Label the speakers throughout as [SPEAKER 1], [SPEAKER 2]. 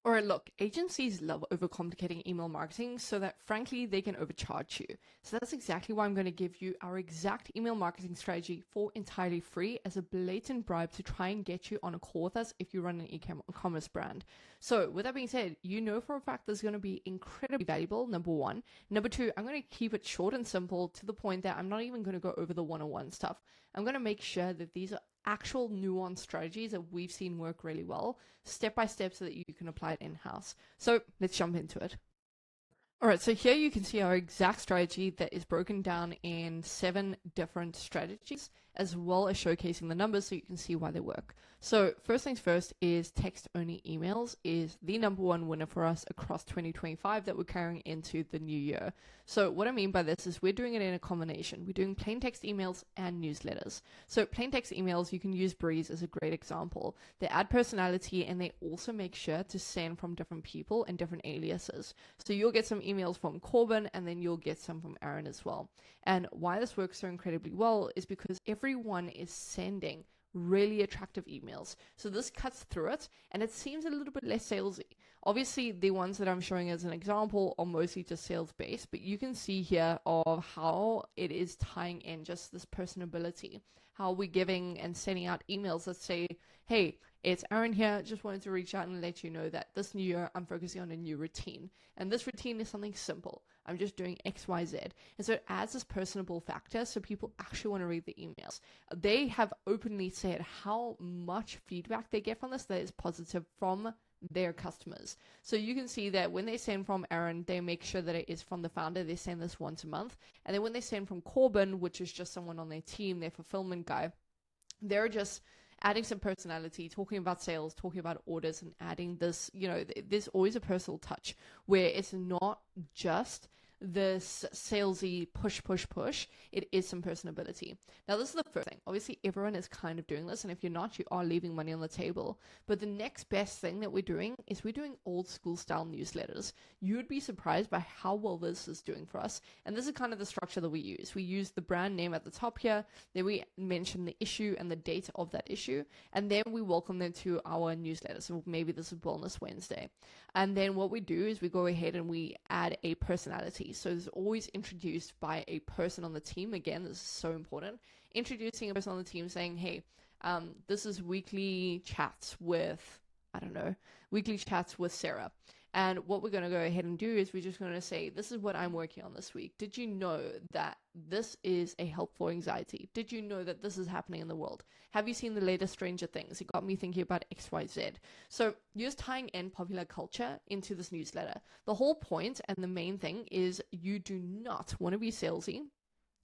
[SPEAKER 1] All right, look, agencies love overcomplicating email marketing so that frankly, they can overcharge you. So that's exactly why I'm going to give you our exact email marketing strategy for entirely free as a blatant bribe to try and get you on a call with us if you run an e-commerce brand. So with that being said, you know for a fact this is going to be incredibly valuable, number one. Number two, I'm going to keep it short and simple to the point that I'm not even going to go over the one-on-one stuff. I'm going to make sure that these are actual nuanced strategies that we've seen work really well, step by step, so that you can apply it in-house. So let's jump into it. All right, so here you can see our exact strategy that is broken down in 7 different strategies, as well as showcasing the numbers so you can see why they work. So first things first is text-only emails is the number one winner for us across 2025 that we're carrying into the new year. So what I mean by this is we're doing it in a combination. We're doing plain text emails and newsletters. So plain text emails, you can use Breeze as a great example. They add personality and they also make sure to send from different people and different aliases. So you'll get some emails from Corbin and then you'll get some from Aaron as well. And why this works so incredibly well is because everyone is sending really attractive emails. So this cuts through it and it seems a little bit less salesy. Obviously, the ones that I'm showing as an example are mostly just sales based, but you can see here of how it is tying in just this personability, how we're giving and sending out emails that say, hey, it's Aaron here. Just wanted to reach out and let you know that this new year I'm focusing on a new routine. And this routine is something simple. I'm just doing X, Y, Z. And so it adds this personable factor so people actually want to read the emails. They have openly said how much feedback they get from this that is positive from their customers. So you can see that when they send from Aaron, they make sure that it is from the founder. They send this once a month. And then when they send from Corbin, which is just someone on their team, their fulfillment guy, they're just adding some personality, talking about sales, talking about orders, and adding this, there's always a personal touch where it's not just this salesy push. It is some personability. Now, this is the first thing. Obviously, everyone is kind of doing this, and if you're not, you are leaving money on the table. But the next best thing that we're doing is we're doing old school style newsletters. You would be surprised by how well this is doing for us. And this is kind of the structure that we use. We use the brand name at the top here, then we mention the issue and the date of that issue, and then we welcome them to our newsletter. So maybe this is Wellness Wednesday. And then what we do is we go ahead and we add a personality. So it's always introduced by a person on the team. Again, this is so important. Introducing a person on the team saying, hey, this is weekly chats with Sarah. And what we're going to go ahead and do is we're just going to say, this is what I'm working on this week. Did you know that this is a help for anxiety? Did you know that this is happening in the world? Have you seen the latest Stranger Things? It got me thinking about XYZ. So you're just tying in popular culture into this newsletter. The whole point and the main thing is you do not want to be salesy.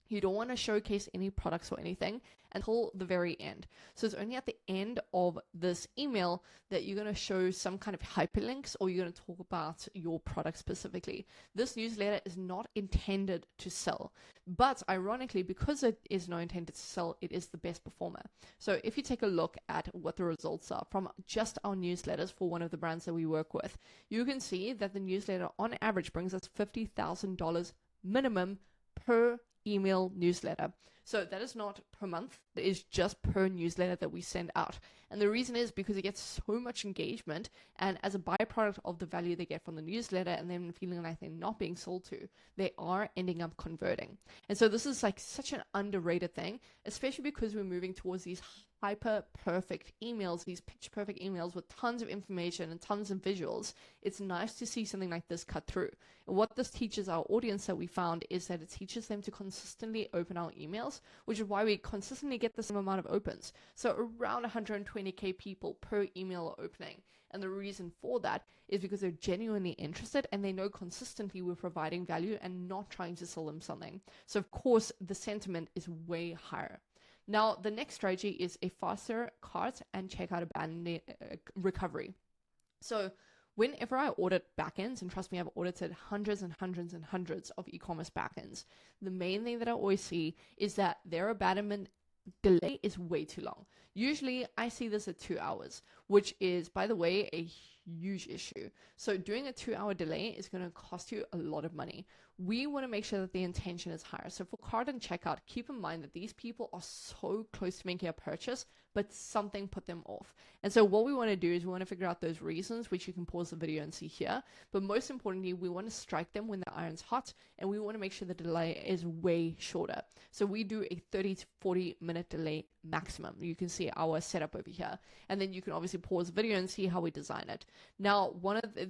[SPEAKER 1] You don't want to showcase any products or anything until the very end. So it's only at the end of this email that you're going to show some kind of hyperlinks or you're going to talk about your product specifically. This newsletter is not intended to sell, but ironically, because it is not intended to sell, it is the best performer. So if you take a look at what the results are from just our newsletters for one of the brands that we work with, you can see that the newsletter on average brings us $50,000 minimum per email newsletter. So that is not per month, it is just per newsletter that we send out. And the reason is because it gets so much engagement, and as a byproduct of the value they get from the newsletter and then feeling like they're not being sold to, they are ending up converting. And so this is like such an underrated thing, especially because we're moving towards these hyper perfect emails, these pitch perfect emails with tons of information and tons of visuals. It's nice to see something like this cut through. And what this teaches our audience that we found is that it teaches them to consistently open our emails, which is why we consistently get the same amount of opens. So around 120k people per email are opening. And the reason for that is because they're genuinely interested and they know consistently we're providing value and not trying to sell them something. So of course, the sentiment is way higher. Now, the next strategy is a faster cart and checkout abandon recovery. So whenever I audit backends, and trust me, I've audited hundreds and hundreds and hundreds of e-commerce backends, the main thing that I always see is that their abandonment delay is way too long. Usually I see this at 2 hours, which is, by the way, a huge issue. So doing a 2-hour delay is going to cost you a lot of money. We want to make sure that the intention is higher. So for cart and checkout, keep in mind that these people are so close to making a purchase, but something put them off. And so what we want to do is we want to figure out those reasons, which you can pause the video and see here. But most importantly, we want to strike them when the iron's hot, and we want to make sure the delay is way shorter. So we do a 30 to 40 minute delay maximum. You can see our setup over here. And then you can obviously pause the video and see how we design it. Now,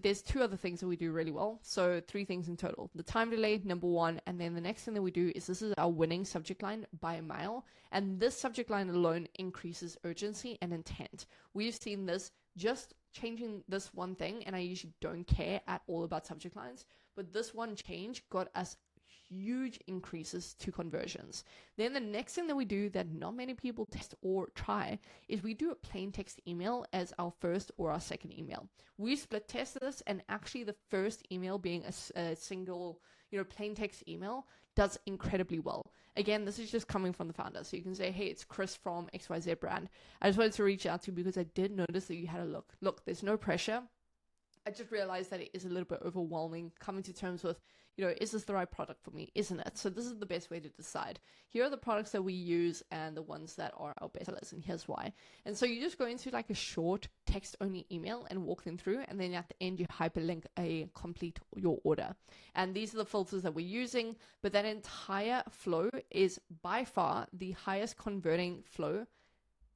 [SPEAKER 1] there's 2 other things that we do really well. So 3 things in total. The time delay, number 1. And then the next thing that we do is this is our winning subject line by a mile. And this subject line alone increases urgency and intent. We've seen this just changing this one thing, and I usually don't care at all about subject lines, but this one change got us huge increases to conversions. Then the next thing that we do that not many people test or try is we do a plain text email as our first or our second email. We split test this, and actually the first email being a single, plain text email does incredibly well. Again, this is just coming from the founder. So you can say, hey, it's Chris from XYZ brand. I just wanted to reach out to you because I did notice that you had a look. Look, there's no pressure. I just realized that it is a little bit overwhelming coming to terms with, is this the right product for me? Isn't it? So this is the best way to decide. Here are the products that we use and the ones that are our best sellers, and here's why. And so you just go into like a short text only email and walk them through, and then at the end you hyperlink a complete your order. And these are the filters that we're using, but that entire flow is by far the highest converting flow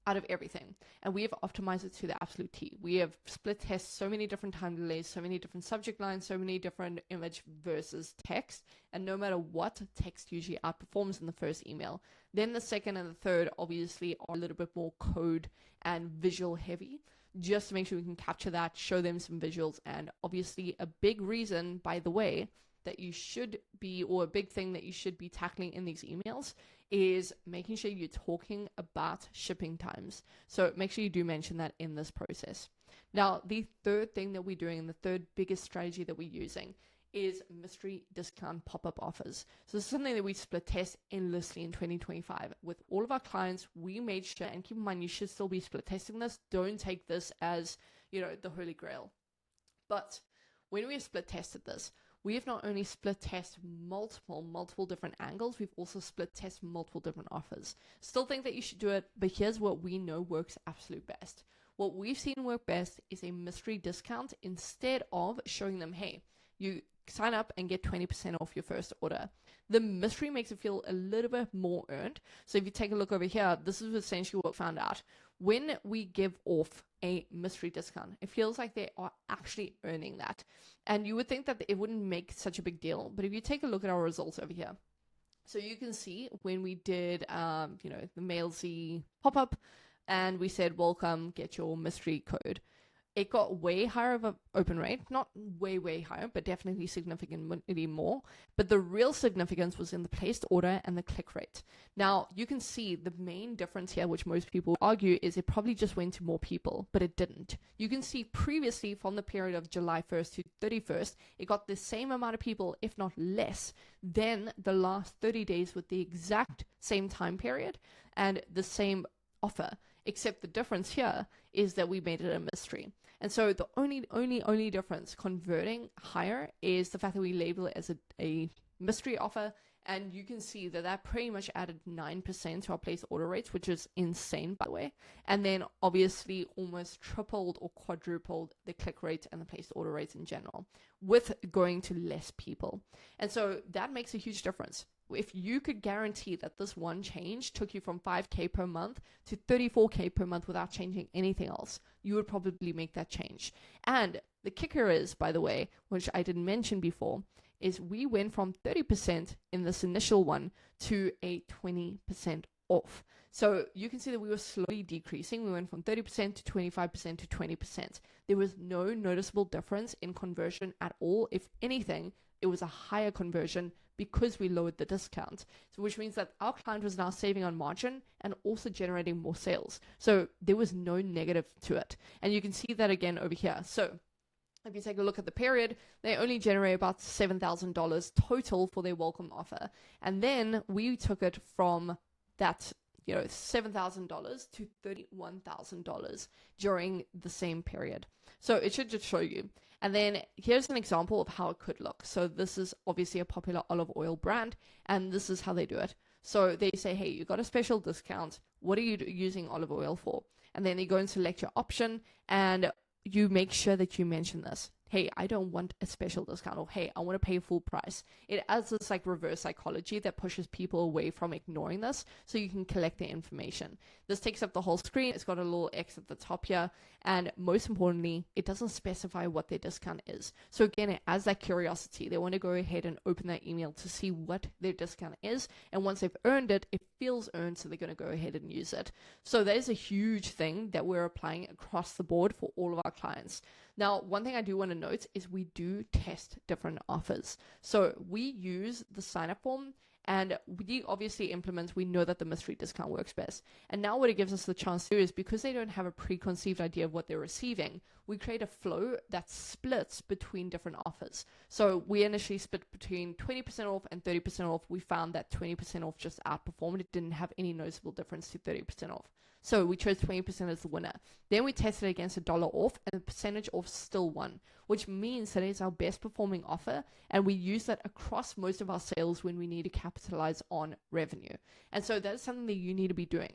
[SPEAKER 1] out of everything. And we have optimized it to the absolute T. We have split test so many different time delays, so many different subject lines, so many different image versus text. And no matter what, text usually outperforms in the first email. Then the second and the third obviously are a little bit more code and visual heavy, just to make sure we can capture that, show them some visuals. And obviously a big reason, by the way, that you should be, or a big thing that you should be tackling in these emails is making sure you're talking about shipping times. So make sure you do mention that in this process. Now, the third thing that we're doing, and the third biggest strategy that we're using, is mystery discount pop-up offers. So this is something that we split test endlessly in 2025 with all of our clients. We made sure, and keep in mind, you should still be split testing this. Don't take this as, the holy grail. But when we split tested this, we have not only split test multiple different angles, we've also split test multiple different offers. Still think that you should do it, but here's what we know works absolute best. What we've seen work best is a mystery discount instead of showing them, hey, you sign up and get 20% off your first order. The mystery makes it feel a little bit more earned. So if you take a look over here, this is essentially what we found out. When we give off a mystery discount, it feels like they are actually earning that. And you would think that it wouldn't make such a big deal. But if you take a look at our results over here, so you can see when we did, the MailZ pop-up and we said, welcome, get your mystery code. It got way higher of an open rate, not way higher, but definitely significantly more. But the real significance was in the placed order and the click rate. Now, you can see the main difference here, which most people argue, is it probably just went to more people, but it didn't. You can see previously from the period of July 1st to 31st, it got the same amount of people, if not less, than the last 30 days with the exact same time period and the same offer. Except the difference here is that we made it a mystery. And so the only difference converting higher is the fact that we label it as a mystery offer. And you can see that that pretty much added 9% to our place order rates, which is insane, by the way. And then obviously almost tripled or quadrupled the click rate and the placed order rates in general with going to less people. And so that makes a huge difference. If you could guarantee that this one change took you from 5K per month to 34K per month without changing anything else, you would probably make that change. And the kicker is, by the way, which I didn't mention before, is we went from 30% in this initial one to a 20% off. So you can see that we were slowly decreasing. We went from 30% to 25% to 20%. There was no noticeable difference in conversion at all. If anything, it was a higher conversion because we lowered the discount. So which means that our client was now saving on margin and also generating more sales. So there was no negative to it. And you can see that again over here. So if you take a look at the period, they only generate about $7,000 total for their welcome offer. And then we took it from that $7,000 to $31,000 during the same period. So it should just show you. And then here's an example of how it could look. So this is obviously a popular olive oil brand, and this is how they do it. So they say, hey, you got a special discount. What are you using olive oil for? And then you go and select your option, and you make sure that you mention this. Hey, I don't want a special discount, or hey, I want to pay full price. It adds this like reverse psychology that pushes people away from ignoring this so you can collect their information. This takes up the whole screen. It's got a little X at the top here. And most importantly, it doesn't specify what their discount is. So again, it adds that curiosity. They want to go ahead and open that email to see what their discount is. And once they've earned it, it feels earned, so they're going to go ahead and use it. So that is a huge thing that we're applying across the board for all of our clients. Now, one thing I do want to note is we do test different offers. So we use the sign-up form, and we obviously implement, we know that the mystery discount works best. And now what it gives us the chance to do is, because they don't have a preconceived idea of what they're receiving, we create a flow that splits between different offers. So we initially split between 20% off and 30% off. We found that 20% off just outperformed. It didn't have any noticeable difference to 30% off. So we chose 20% as the winner. Then we tested against $1 off, and the percentage off still won, which means that it's our best performing offer. And we use that across most of our sales when we need to capitalize on revenue. And so that's something that you need to be doing.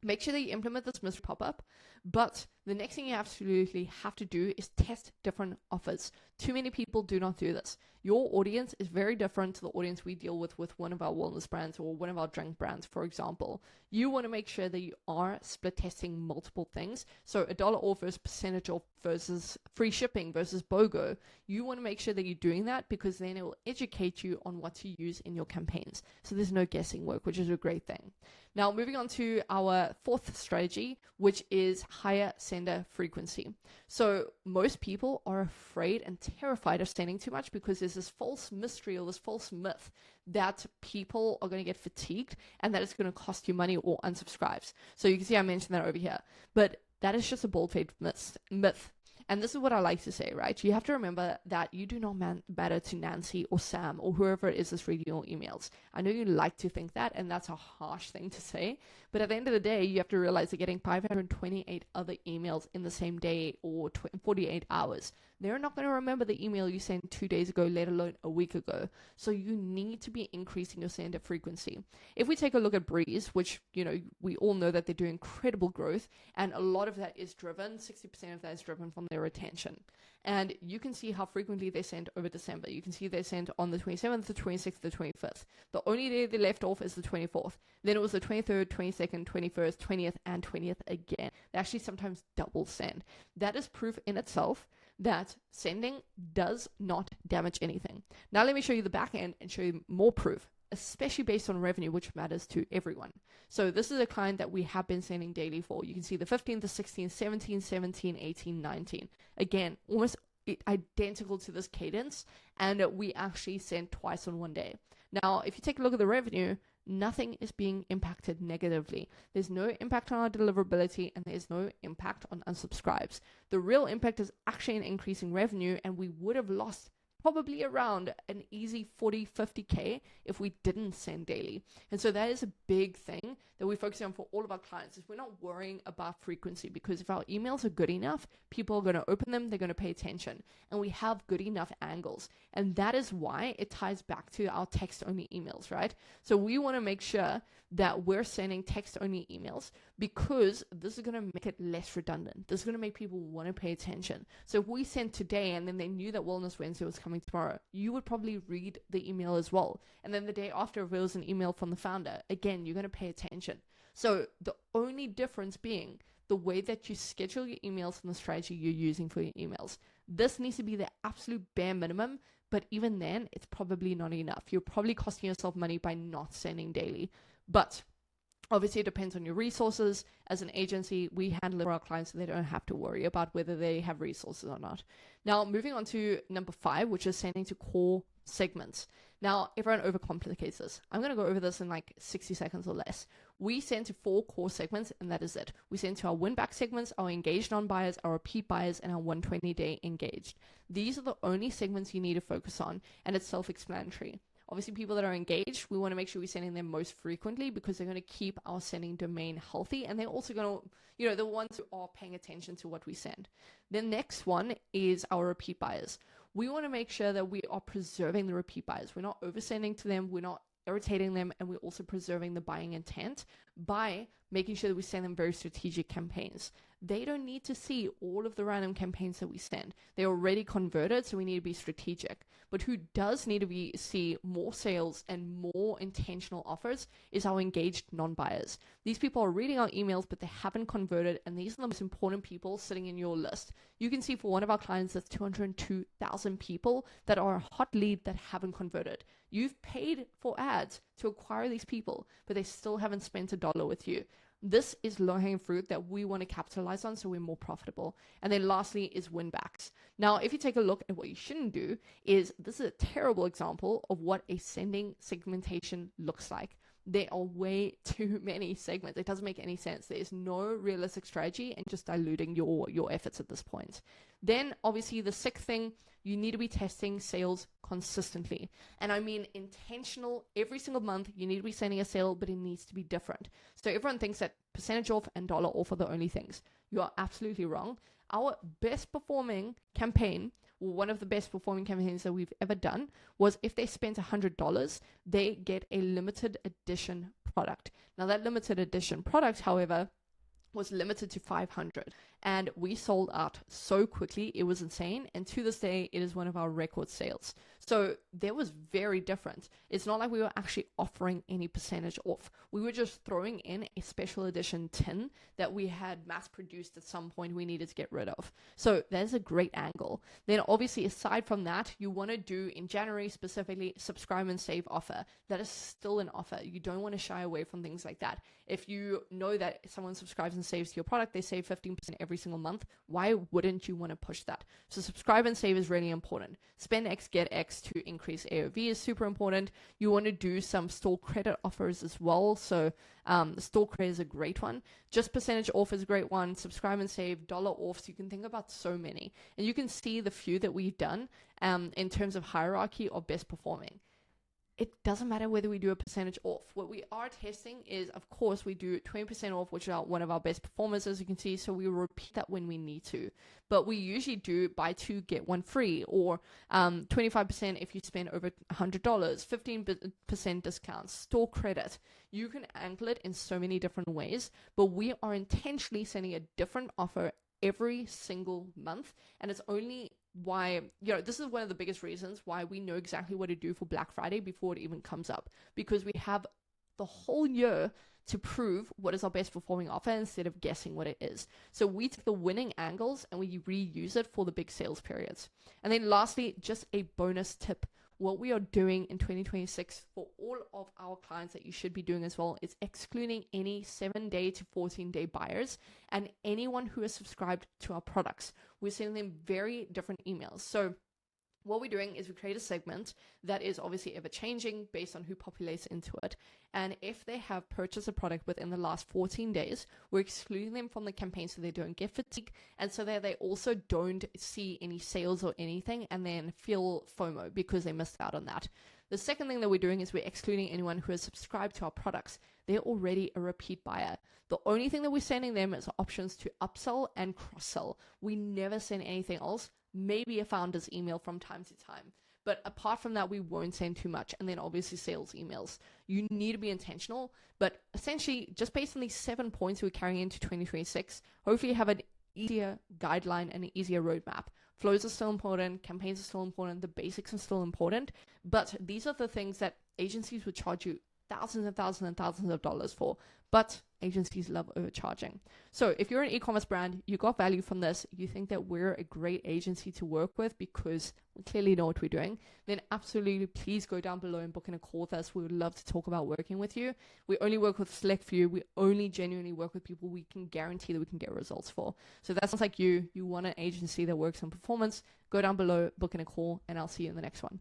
[SPEAKER 1] Make sure that you implement this mystery pop-up, but the next thing you absolutely have to do is test different offers. Too many people do not do this. Your audience is very different to the audience we deal with one of our wellness brands or one of our drink brands, for example. You want to make sure that you are split testing multiple things. So $1 off versus percentage off versus free shipping versus BOGO. You want to make sure that you're doing that, because then it will educate you on what to use in your campaigns. So there's no guessing work, which is a great thing. Now, moving on to our fourth strategy, which is higher sender frequency. So most people are afraid and terrified of sending too much because there's this false mystery or this false myth that people are going to get fatigued and that it's going to cost you money or unsubscribes. So you can see I mentioned that over here, but that is just a bold-faced myth. And this is what I like to say, right? You have to remember that you do not matter to Nancy or Sam or whoever it is that's reading your emails. I know you like to think that, and that's a harsh thing to say. But at the end of the day, you have to realize that getting 528 other emails in the same day or 48 hours, they're not going to remember the email you sent 2 days ago, let alone a week ago. So you need to be increasing your sender frequency. If we take a look at Breeze, which, we all know that they're doing incredible growth, and a lot of that is driven, 60% of that is driven from their retention. And you can see how frequently they send over December. You can see they sent on the 27th, the 26th, the 25th. The only day they left off is the 24th. Then it was the 23rd, 22nd, 21st, 20th, and 20th again. They actually sometimes double send. That is proof in itself that sending does not damage anything. Now let me show you the back end and show you more proof, especially based on revenue, which matters to everyone. So this is a client that we have been sending daily for. You can see the 15th, the 16th, 17, 17, 18, 19. Again, almost identical to this cadence, and we actually sent twice on one day. Now, if you take a look at the revenue, nothing is being impacted negatively. There's no impact on our deliverability, and there's no impact on unsubscribes. The real impact is actually an increase in revenue, and we would have lost probably around an easy 40, 50K if we didn't send daily. And so that is a big thing that we focus on for all of our clients, is we're not worrying about frequency, because if our emails are good enough, people are going to open them, they're going to pay attention, and we have good enough angles. And that is why it ties back to our text-only emails, right? So we want to make sure that we're sending text-only emails, because this is going to make it less redundant. This is going to make people want to pay attention. So if we sent today and then they knew that Wellness Wednesday was coming tomorrow, you would probably read the email as well. And then the day after, if it was an email from the founder, again, you're going to pay attention. So the only difference being the way that you schedule your emails and the strategy you're using for your emails. This needs to be the absolute bare minimum, but even then, it's probably not enough. You're probably costing yourself money by not sending daily. But obviously, it depends on your resources. As an agency, we handle it for our clients so they don't have to worry about whether they have resources or not. Now, moving on to number 5, which is sending to core segments. Now, everyone overcomplicates this. I'm going to go over this in like 60 seconds or less. We send to 4 core segments, and that is it. We send to our win-back segments, our engaged non-buyers, our repeat buyers, and our 120-day engaged. These are the only segments you need to focus on, and it's self-explanatory. Obviously, people that are engaged, we want to make sure we're sending them most frequently because they're going to keep our sending domain healthy. And they're also going to, the ones who are paying attention to what we send. The next one is our repeat buyers. We want to make sure that we are preserving the repeat buyers. We're not oversending to them. We're not irritating them, and we're also preserving the buying intent by making sure that we send them very strategic campaigns. They don't need to see all of the random campaigns that we send. They're already converted, so we need to be strategic. But who does need to see more sales and more intentional offers is our engaged non-buyers. These people are reading our emails, but they haven't converted, and these are the most important people sitting in your list. You can see for one of our clients, that's 202,000 people that are a hot lead that haven't converted. You've paid for ads to acquire these people, but they still haven't spent $1 with you. This is low-hanging fruit that we want to capitalize on so we're more profitable. And then lastly is win-backs. Now, if you take a look at what you shouldn't do, this is a terrible example of what a sending segmentation looks like. There are way too many segments. It doesn't make any sense. There is no realistic strategy and just diluting your efforts at this point. Then obviously the sixth thing, you need to be testing sales consistently. And I mean intentional. Every single month you need to be sending a sale, but it needs to be different. So everyone thinks that percentage off and dollar off are the only things. You are absolutely wrong. Our best performing campaign, or one of the best performing campaigns that we've ever done, was if they spent $100, they get a limited edition product. Now that limited edition product, however, was limited to 500, and we sold out so quickly. It was insane, and to this day it is one of our record sales. So that was very different. It's not like we were actually offering any percentage off. We were just throwing in a special edition tin that we had mass produced at some point we needed to get rid of. So that's a great angle. Then obviously aside from that, you want to do in January specifically subscribe and save offer. That is still an offer. You don't want to shy away from things like that. If you know that someone subscribes and saves to your product, they save 15% every single month. Why wouldn't you want to push that? So subscribe and save is really important. Spend X, get X to increase AOV is super important. You want to do some store credit offers as well. So the store credit is a great one. Just percentage off is a great one. Subscribe and save, dollar offs. You can think about so many. And you can see the few that we've done in terms of hierarchy of best performing. It doesn't matter whether we do a percentage off. What we are testing is, of course, we do 20% off, which are one of our best performers, as you can see. So we repeat that when we need to. But we usually do buy two, get one free, or 25% if you spend over $100, 15% discounts, store credit. You can angle it in so many different ways, but we are intentionally sending a different offer every single month. And it's only why, this is one of the biggest reasons why we know exactly what to do for Black Friday before it even comes up, because we have the whole year to prove what is our best performing offer instead of guessing what it is. So we take the winning angles and we reuse it for the big sales periods. And then lastly, just a bonus tip. What we are doing in 2026 for all of our clients that you should be doing as well is excluding any 7-day to 14-day buyers and anyone who has subscribed to our products. We're sending them very different emails. So what we're doing is we create a segment that is obviously ever changing based on who populates into it. And if they have purchased a product within the last 14 days, we're excluding them from the campaign so they don't get fatigue, and so that they also don't see any sales or anything and then feel FOMO because they missed out on that. The second thing that we're doing is we're excluding anyone who has subscribed to our products. They're already a repeat buyer. The only thing that we're sending them is options to upsell and cross-sell. We never send anything else. Maybe a founder's email from time to time. But apart from that, we won't send too much. And then obviously sales emails. You need to be intentional. But essentially, just based on these 7 points we're carrying into 2026, hopefully you have an easier guideline and an easier roadmap. Flows are still important. Campaigns are still important. The basics are still important. But these are the things that agencies would charge you thousands and thousands and thousands of dollars for. But agencies love overcharging. So if you're an e-commerce brand, you got value from this, you think that we're a great agency to work with because we clearly know what we're doing, then absolutely please go down below and book in a call with us. We would love to talk about working with you. We only work with select few. We only genuinely work with people we can guarantee that we can get results for. So if that sounds like you want an agency that works on performance, go down below, book in a call, and I'll see you in the next one.